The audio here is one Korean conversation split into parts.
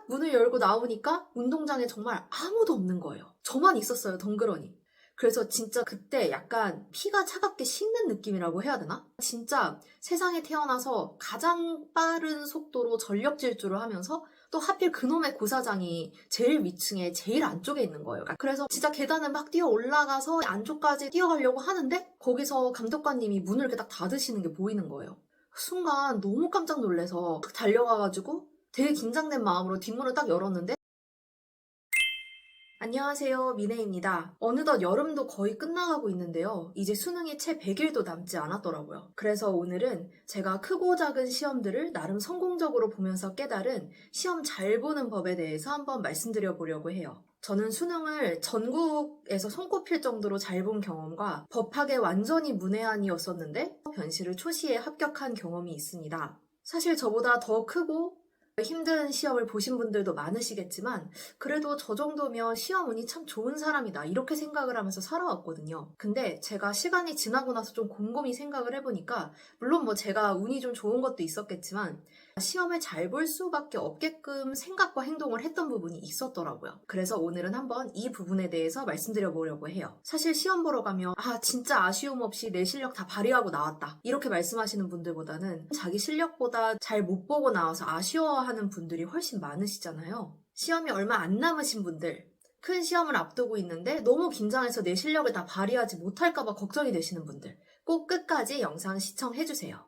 딱 문을 열고 나오니까 운동장에 정말 아무도 없는 거예요. 저만 있었어요, 덩그러니. 그래서 진짜 그때 약간 피가 차갑게 식는 느낌이라고 해야 되나? 진짜 세상에 태어나서 가장 빠른 속도로 전력 질주를 하면서 또 하필 그놈의 고사장이 제일 위층에 제일 안쪽에 있는 거예요. 그래서 진짜 계단을 막 뛰어 올라가서 안쪽까지 뛰어가려고 하는데 거기서 감독관님이 문을 이렇게 딱 닫으시는 게 보이는 거예요. 순간 너무 깜짝 놀라서 달려가가지고 되게 긴장된 마음으로 뒷문을 딱 열었는데 안녕하세요, 미네입니다. 어느덧 여름도 거의 끝나가고 있는데요. 이제 수능이 채 100일도 남지 않았더라고요. 그래서 오늘은 제가 크고 작은 시험들을 나름 성공적으로 보면서 깨달은 시험 잘 보는 법에 대해서 한번 말씀드려 보려고 해요. 저는 수능을 전국에서 손꼽힐 정도로 잘 본 경험과 법학에 완전히 문외한이었었는데 변시를 초시에 합격한 경험이 있습니다. 사실 저보다 더 크고 힘든 시험을 보신 분들도 많으시겠지만 그래도 저 정도면 시험 운이 참 좋은 사람이다 이렇게 생각을 하면서 살아왔거든요. 근데 제가 시간이 지나고 나서 좀 곰곰이 생각을 해보니까 물론 뭐 제가 운이 좀 좋은 것도 있었겠지만 시험을 잘 볼 수밖에 없게끔 생각과 행동을 했던 부분이 있었더라고요. 그래서 오늘은 한번 이 부분에 대해서 말씀드려 보려고 해요. 사실 시험 보러 가면 진짜 아쉬움 없이 내 실력 다 발휘하고 나왔다 이렇게 말씀하시는 분들보다는 자기 실력보다 잘 못 보고 나와서 아쉬워하는 분들이 훨씬 많으시잖아요. 시험이 얼마 안 남으신 분들, 큰 시험을 앞두고 있는데 너무 긴장해서 내 실력을 다 발휘하지 못할까봐 걱정이 되시는 분들 꼭 끝까지 영상 시청해주세요.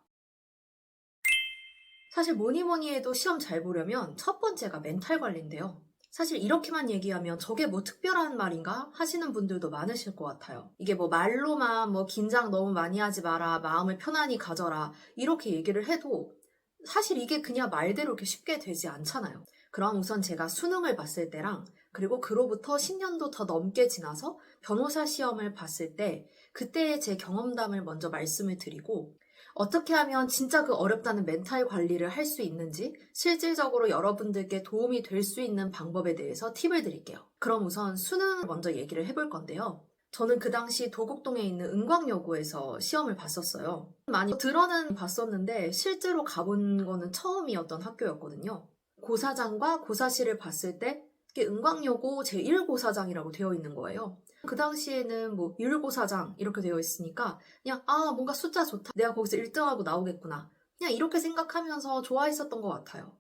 사실 뭐니 해도 시험 잘 보려면 첫 번째가 멘탈 관리인데요. 사실 이렇게만 얘기하면 저게 뭐 특별한 말인가 하시는 분들도 많으실 것 같아요. 이게 뭐 말로만 뭐 긴장 너무 많이 하지 마라, 마음을 편안히 가져라 이렇게 얘기를 해도 사실 이게 그냥 말대로 이렇게 쉽게 되지 않잖아요. 그럼 우선 제가 수능을 봤을 때랑 그리고 그로부터 10년도 더 넘게 지나서 변호사 시험을 봤을 때 그때의 제 경험담을 먼저 말씀을 드리고 어떻게 하면 진짜 그 어렵다는 멘탈 관리를 할 수 있는지 실질적으로 여러분들께 도움이 될 수 있는 방법에 대해서 팁을 드릴게요. 그럼 우선 수능을 먼저 얘기를 해볼 건데요. 저는 그 당시 도곡동에 있는 은광여고에서 시험을 봤었어요. 많이 들어는 봤었는데 실제로 가본 거는 처음이었던 학교였거든요. 고사장과 고사실을 봤을 때 이게 은광여고 제1고사장이라고 되어 있는 거예요. 그 당시에는 뭐 1고사장 이렇게 되어 있으니까 그냥 뭔가 숫자 좋다. 내가 거기서 1등하고 나오겠구나. 그냥 이렇게 생각하면서 좋아했었던 것 같아요.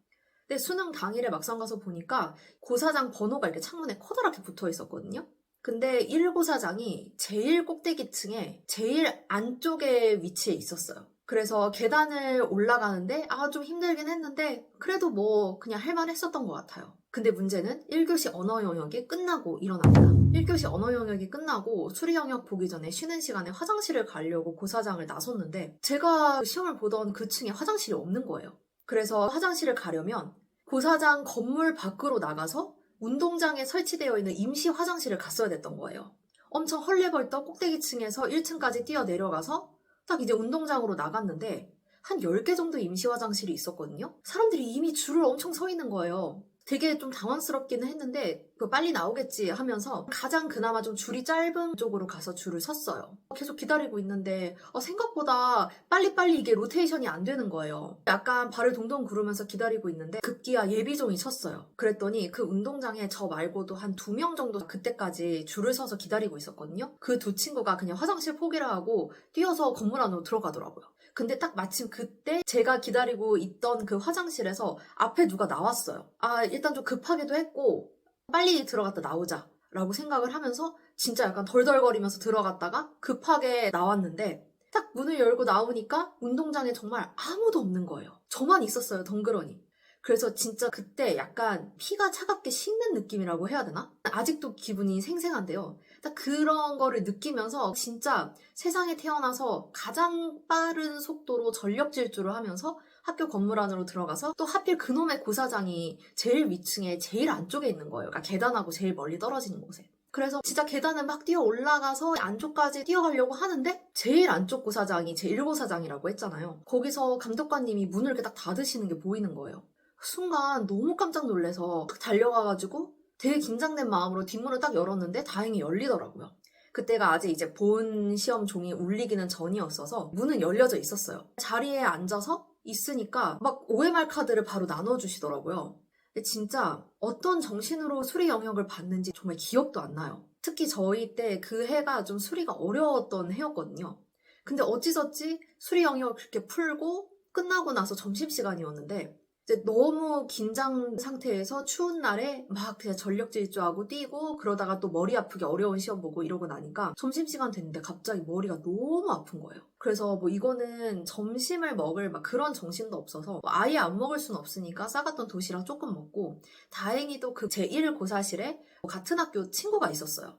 근데 수능 당일에 막상 가서 보니까 고사장 번호가 이렇게 창문에 커다랗게 붙어 있었거든요. 근데 1고사장이 제일 꼭대기층에 제일 안쪽에 위치해 있었어요. 그래서 계단을 올라가는데 좀 힘들긴 했는데 그래도 뭐 그냥 할만했었던 것 같아요. 근데 문제는 1교시 언어 영역이 끝나고 일어납니다. 1교시 언어 영역이 끝나고 수리 영역 보기 전에 쉬는 시간에 화장실을 가려고 고사장을 나섰는데 제가 시험을 보던 그 층에 화장실이 없는 거예요. 그래서 화장실을 가려면 고사장 건물 밖으로 나가서 운동장에 설치되어 있는 임시 화장실을 갔어야 됐던 거예요. 엄청 헐레벌떡 꼭대기층에서 1층까지 뛰어내려가서 딱 이제 운동장으로 나갔는데 한 10개 정도 임시 화장실이 있었거든요. 사람들이 이미 줄을 엄청 서 있는 거예요. 되게 좀 당황스럽기는 했는데 빨리 나오겠지 하면서 가장 그나마 좀 줄이 짧은 쪽으로 가서 줄을 섰어요. 계속 기다리고 있는데 생각보다 빨리빨리 이게 로테이션이 안 되는 거예요. 약간 발을 동동 구르면서 기다리고 있는데 급기야 예비종이 섰어요. 그랬더니 그 운동장에 저 말고도 한 2명 정도 그때까지 줄을 서서 기다리고 있었거든요. 그 두 친구가 그냥 화장실 포기를 하고 뛰어서 건물 안으로 들어가더라고요. 근데 딱 마침 그때 제가 기다리고 있던 그 화장실에서 앞에 누가 나왔어요. 일단 좀 급하기도 했고 빨리 들어갔다 나오자 라고 생각을 하면서 진짜 약간 덜덜거리면서 들어갔다가 급하게 나왔는데 딱 문을 열고 나오니까 운동장에 정말 아무도 없는 거예요. 저만 있었어요, 덩그러니. 그래서 진짜 그때 약간 피가 차갑게 식는 느낌이라고 해야 되나? 아직도 기분이 생생한데요. 딱 그런 거를 느끼면서 진짜 세상에 태어나서 가장 빠른 속도로 전력 질주를 하면서 학교 건물 안으로 들어가서 또 하필 그놈의 고사장이 제일 위층에 제일 안쪽에 있는 거예요. 그러니까 계단하고 제일 멀리 떨어지는 곳에. 그래서 진짜 계단을 막 뛰어 올라가서 안쪽까지 뛰어가려고 하는데 제일 안쪽 고사장이 제1고사장이라고 했잖아요. 거기서 감독관님이 문을 이렇게 딱 닫으시는 게 보이는 거예요. 순간 너무 깜짝 놀라서 달려가가지고 되게 긴장된 마음으로 뒷문을 딱 열었는데 다행히 열리더라고요. 그때가 아직 이제 본 시험 종이 울리기는 전이었어서 문은 열려져 있었어요. 자리에 앉아서 있으니까 막 OMR 카드를 바로 나눠주시더라고요. 근데 진짜 어떤 정신으로 수리 영역을 봤는지 정말 기억도 안 나요. 특히 저희 때 그 해가 좀 수리가 어려웠던 해였거든요. 근데 어찌저찌 수리 영역을 그렇게 풀고 끝나고 나서 점심시간이었는데 이제 너무 긴장 상태에서 추운 날에 막 그냥 전력 질주하고 뛰고 그러다가 또 머리 아프게 어려운 시험 보고 이러고 나니까 점심시간 됐는데 갑자기 머리가 너무 아픈 거예요. 그래서 뭐 이거는 점심을 먹을 막 그런 정신도 없어서 뭐 아예 안 먹을 순 없으니까 싸갔던 도시락 조금 먹고 다행히도 그 제1 고사실에 같은 학교 친구가 있었어요.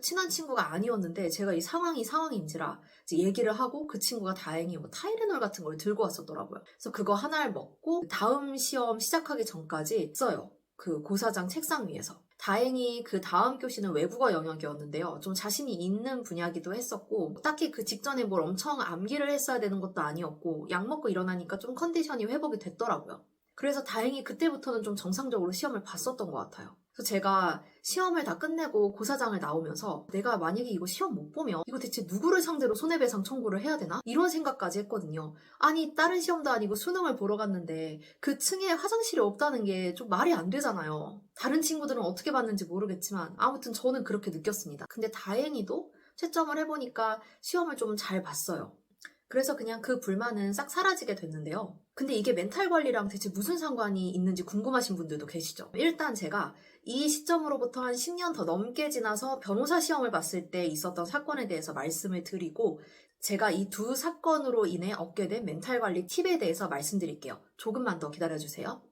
친한 친구가 아니었는데 제가 이 상황인지라 이제 얘기를 하고 그 친구가 다행히 뭐 타이레놀 같은 걸 들고 왔었더라고요. 그래서 그거 하나를 먹고 다음 시험 시작하기 전까지 써요. 그 고사장 책상 위에서. 다행히 그 다음 교시는 외국어 영역이었는데요. 좀 자신이 있는 분야기도 했었고 딱히 그 직전에 뭘 엄청 암기를 했어야 되는 것도 아니었고 약 먹고 일어나니까 좀 컨디션이 회복이 됐더라고요. 그래서 다행히 그때부터는 좀 정상적으로 시험을 봤었던 것 같아요. 그래서 제가 시험을 다 끝내고 고사장을 나오면서 내가 만약에 이거 시험 못 보면 이거 대체 누구를 상대로 손해배상 청구를 해야 되나? 이런 생각까지 했거든요. 아니 다른 시험도 아니고 수능을 보러 갔는데 그 층에 화장실이 없다는 게 좀 말이 안 되잖아요. 다른 친구들은 어떻게 봤는지 모르겠지만 아무튼 저는 그렇게 느꼈습니다. 근데 다행히도 채점을 해보니까 시험을 좀 잘 봤어요. 그래서 그냥 그 불만은 싹 사라지게 됐는데요. 근데 이게 멘탈 관리랑 대체 무슨 상관이 있는지 궁금하신 분들도 계시죠? 일단 제가 이 시점으로부터 한 10년 더 넘게 지나서 변호사 시험을 봤을 때 있었던 사건에 대해서 말씀을 드리고 제가 이 두 사건으로 인해 얻게 된 멘탈 관리 팁에 대해서 말씀드릴게요. 조금만 더 기다려주세요.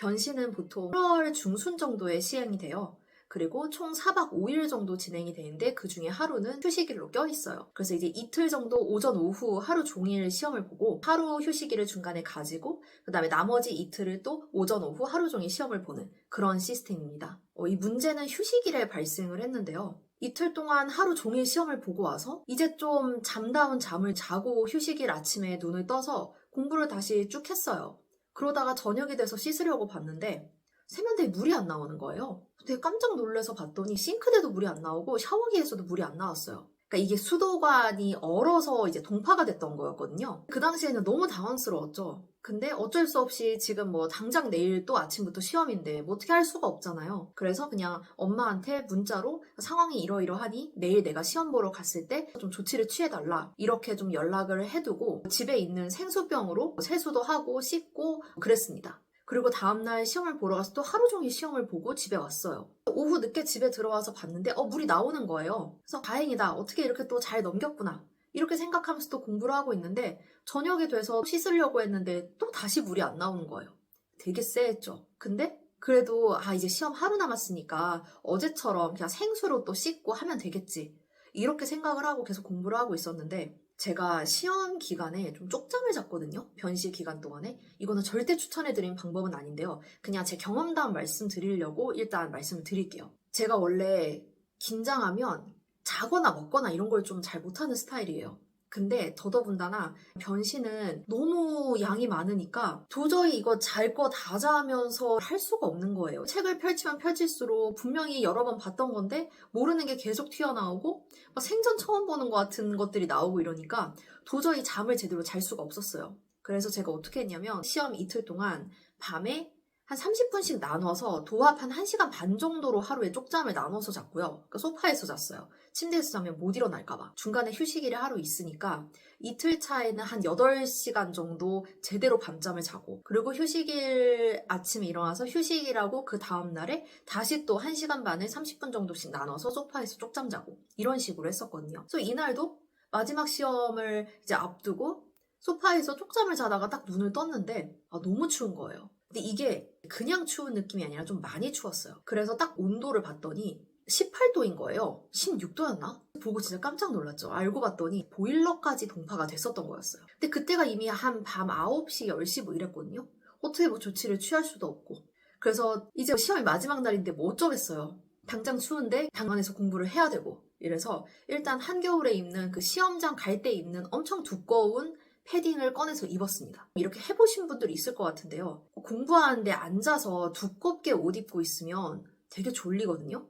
변신은 보통 8월 중순 정도에 시행이 돼요. 그리고 총 4박 5일 정도 진행이 되는데 그 중에 하루는 휴식일로 껴있어요. 그래서 이제 이틀 정도 오전, 오후 하루 종일 시험을 보고 하루 휴식일을 중간에 가지고 그 다음에 나머지 이틀을 또 오전, 오후 하루 종일 시험을 보는 그런 시스템입니다. 이 문제는 휴식일에 발생을 했는데요. 이틀 동안 하루 종일 시험을 보고 와서 이제 좀 잠다운 잠을 자고 휴식일 아침에 눈을 떠서 공부를 다시 쭉 했어요. 그러다가 저녁이 돼서 씻으려고 봤는데 세면대에 물이 안 나오는 거예요. 되게 깜짝 놀라서 봤더니 싱크대도 물이 안 나오고 샤워기에서도 물이 안 나왔어요. 그러니까 이게 수도관이 얼어서 이제 동파가 됐던 거였거든요. 그 당시에는 너무 당황스러웠죠. 근데 어쩔 수 없이 지금 뭐 당장 내일 또 아침부터 시험인데 뭐 어떻게 할 수가 없잖아요. 그래서 그냥 엄마한테 문자로 상황이 이러이러하니 내일 내가 시험 보러 갔을 때 좀 조치를 취해달라 이렇게 좀 연락을 해두고 집에 있는 생수병으로 세수도 하고 씻고 그랬습니다. 그리고 다음날 시험을 보러 가서 또 하루 종일 시험을 보고 집에 왔어요. 오후 늦게 집에 들어와서 봤는데 물이 나오는 거예요. 그래서 다행이다. 어떻게 이렇게 또 잘 넘겼구나. 이렇게 생각하면서 또 공부를 하고 있는데 저녁이 돼서 씻으려고 했는데 또 다시 물이 안 나오는 거예요. 되게 쎄했죠. 근데 그래도 이제 시험 하루 남았으니까 어제처럼 그냥 생수로 또 씻고 하면 되겠지. 이렇게 생각을 하고 계속 공부를 하고 있었는데 제가 시험 기간에 좀 쪽잠을 잤거든요. 변시 기간 동안에. 이거는 절대 추천해드린 방법은 아닌데요. 그냥 제 경험담 말씀드리려고 일단 말씀을 드릴게요. 제가 원래 긴장하면 자거나 먹거나 이런 걸 좀 잘 못하는 스타일이에요. 근데 더더군다나 변시는 너무 양이 많으니까 도저히 이거 잘 거 다 자면서 할 수가 없는 거예요. 책을 펼치면 펼칠수록 분명히 여러 번 봤던 건데 모르는 게 계속 튀어나오고 막 생전 처음 보는 것 같은 것들이 나오고 이러니까 도저히 잠을 제대로 잘 수가 없었어요. 그래서 제가 어떻게 했냐면 시험 이틀 동안 밤에 한 30분씩 나눠서 도합 한 1시간 반 정도로 하루에 쪽잠을 나눠서 잤고요. 그러니까 소파에서 잤어요. 침대에서 자면 못 일어날까봐. 중간에 휴식일이 하루 있으니까 이틀 차에는 한 8시간 정도 제대로 밤잠을 자고 그리고 휴식일 아침에 일어나서 휴식이라고 그 다음날에 다시 또 1시간 반을 30분 정도씩 나눠서 소파에서 쪽잠 자고 이런 식으로 했었거든요. 그래서 이날도 마지막 시험을 이제 앞두고 소파에서 쪽잠을 자다가 딱 눈을 떴는데 너무 추운 거예요. 근데 이게 그냥 추운 느낌이 아니라 좀 많이 추웠어요. 그래서 딱 온도를 봤더니 18도인 거예요. 16도였나? 보고 진짜 깜짝 놀랐죠. 알고 봤더니 보일러까지 동파가 됐었던 거였어요. 근데 그때가 이미 한 밤 9시, 10시 뭐 이랬거든요. 어떻게 뭐 조치를 취할 수도 없고. 그래서 이제 시험이 마지막 날인데 뭐 어쩌겠어요. 당장 추운데 방 안에서 공부를 해야 되고. 이래서 일단 한겨울에 입는 그 시험장 갈 때 입는 엄청 두꺼운 패딩을 꺼내서 입었습니다. 이렇게 해보신 분들 있을 것 같은데요. 공부하는데 앉아서 두껍게 옷 입고 있으면 되게 졸리거든요.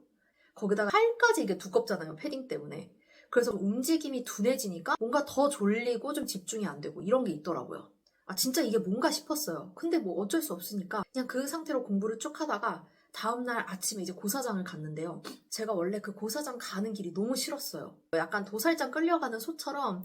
거기다가 팔까지 이게 두껍잖아요. 패딩 때문에. 그래서 움직임이 둔해지니까 뭔가 더 졸리고 좀 집중이 안 되고 이런 게 있더라고요. 진짜 이게 뭔가 싶었어요. 근데 뭐 어쩔 수 없으니까 그냥 그 상태로 공부를 쭉 하다가 다음날 아침에 이제 고사장을 갔는데요. 제가 원래 그 고사장 가는 길이 너무 싫었어요. 약간 도살장 끌려가는 소처럼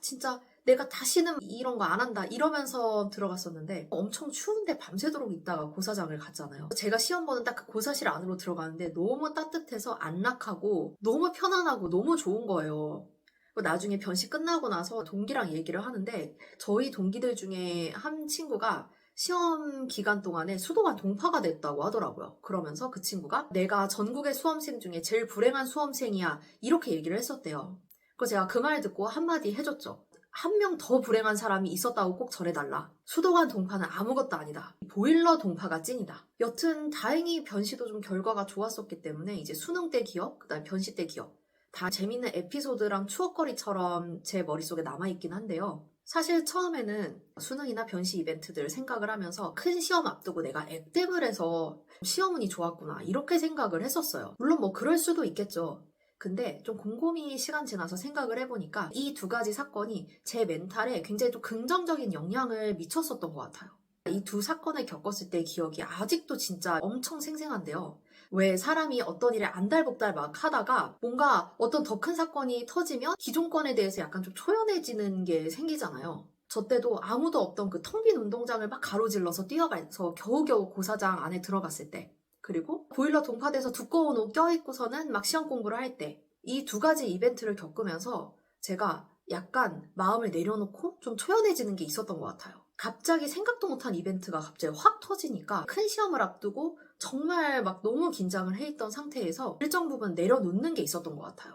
진짜 내가 다시는 이런 거 안 한다 이러면서 들어갔었는데 엄청 추운데 밤새도록 있다가 고사장을 갔잖아요. 제가 시험 보는 딱 그 고사실 안으로 들어가는데 너무 따뜻해서 안락하고 너무 편안하고 너무 좋은 거예요. 나중에 변시 끝나고 나서 동기랑 얘기를 하는데 저희 동기들 중에 한 친구가 시험 기간 동안에 수도관 동파가 됐다고 하더라고요. 그러면서 그 친구가 내가 전국의 수험생 중에 제일 불행한 수험생이야 이렇게 얘기를 했었대요. 그래서 제가 그 말 듣고 한마디 해줬죠. 한 명 더 불행한 사람이 있었다고 꼭 전해달라. 수도관 동파는 아무것도 아니다. 보일러 동파가 찐이다. 여튼 다행히 변시도 좀 결과가 좋았었기 때문에 이제 수능 때 기억, 그다음에 변시 때 기억 다 재밌는 에피소드랑 추억거리처럼 제 머릿속에 남아있긴 한데요. 사실 처음에는 수능이나 변시 이벤트들 생각을 하면서 큰 시험 앞두고 내가 액땜을 해서 시험 운이 좋았구나 이렇게 생각을 했었어요. 물론 뭐 그럴 수도 있겠죠. 근데 좀 곰곰이 시간 지나서 생각을 해보니까 이 두 가지 사건이 제 멘탈에 굉장히 좀 긍정적인 영향을 미쳤었던 것 같아요. 이 두 사건을 겪었을 때의 기억이 아직도 진짜 엄청 생생한데요. 왜 사람이 어떤 일에 안달복달 막 하다가 뭔가 어떤 더 큰 사건이 터지면 기존 건에 대해서 약간 좀 초연해지는 게 생기잖아요. 저 때도 아무도 없던 그 텅 빈 운동장을 막 가로질러서 뛰어가서 겨우겨우 고사장 안에 들어갔을 때, 그리고 보일러 동파돼서 두꺼운 옷 껴입고서는 막 시험 공부를 할 때, 이 두 가지 이벤트를 겪으면서 제가 약간 마음을 내려놓고 좀 초연해지는 게 있었던 것 같아요. 갑자기 생각도 못한 이벤트가 갑자기 확 터지니까 큰 시험을 앞두고 정말 막 너무 긴장을 해 있던 상태에서 일정 부분 내려놓는 게 있었던 것 같아요.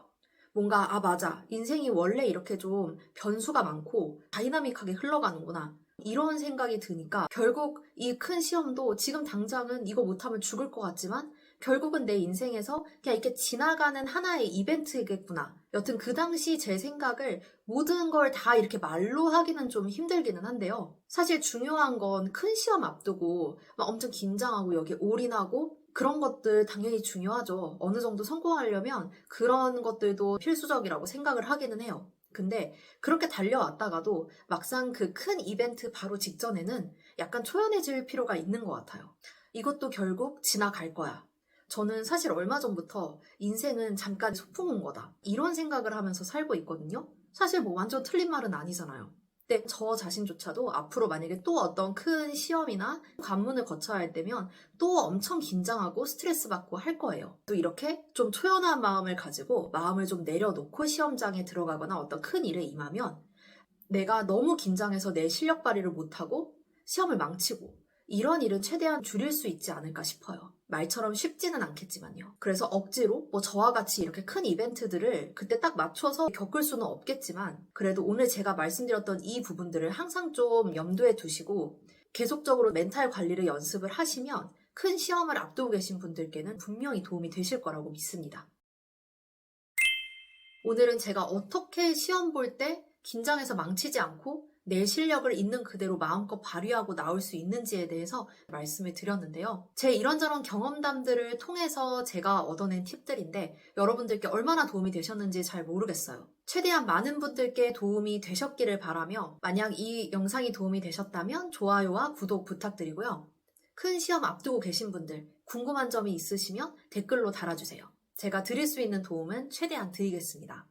뭔가 맞아. 인생이 원래 이렇게 좀 변수가 많고 다이나믹하게 흘러가는구나. 이런 생각이 드니까 결국 이 큰 시험도 지금 당장은 이거 못하면 죽을 것 같지만 결국은 내 인생에서 그냥 이렇게 지나가는 하나의 이벤트겠구나. 여튼 그 당시 제 생각을 모든 걸 다 이렇게 말로 하기는 좀 힘들기는 한데요. 사실 중요한 건 큰 시험 앞두고 막 엄청 긴장하고 여기 올인하고 그런 것들 당연히 중요하죠. 어느 정도 성공하려면 그런 것들도 필수적이라고 생각을 하기는 해요. 근데 그렇게 달려왔다가도 막상 그 큰 이벤트 바로 직전에는 약간 초연해질 필요가 있는 것 같아요. 이것도 결국 지나갈 거야. 저는 사실 얼마 전부터 인생은 잠깐 소풍 온 거다. 이런 생각을 하면서 살고 있거든요. 사실 뭐 완전 틀린 말은 아니잖아요. 근데 저 자신조차도 앞으로 만약에 또 어떤 큰 시험이나 관문을 거쳐야 할 때면 또 엄청 긴장하고 스트레스 받고 할 거예요. 또 이렇게 좀 초연한 마음을 가지고 마음을 좀 내려놓고 시험장에 들어가거나 어떤 큰 일에 임하면 내가 너무 긴장해서 내 실력 발휘를 못하고 시험을 망치고 이런 일은 최대한 줄일 수 있지 않을까 싶어요. 말처럼 쉽지는 않겠지만요. 그래서 억지로 뭐 저와 같이 이렇게 큰 이벤트들을 그때 딱 맞춰서 겪을 수는 없겠지만 그래도 오늘 제가 말씀드렸던 이 부분들을 항상 좀 염두에 두시고 계속적으로 멘탈 관리를 연습을 하시면 큰 시험을 앞두고 계신 분들께는 분명히 도움이 되실 거라고 믿습니다. 오늘은 제가 어떻게 시험 볼 때 긴장해서 망치지 않고 내 실력을 있는 그대로 마음껏 발휘하고 나올 수 있는지에 대해서 말씀을 드렸는데요. 제 이런저런 경험담들을 통해서 제가 얻어낸 팁들인데 여러분들께 얼마나 도움이 되셨는지 잘 모르겠어요. 최대한 많은 분들께 도움이 되셨기를 바라며 만약 이 영상이 도움이 되셨다면 좋아요와 구독 부탁드리고요. 큰 시험 앞두고 계신 분들 궁금한 점이 있으시면 댓글로 달아주세요. 제가 드릴 수 있는 도움은 최대한 드리겠습니다.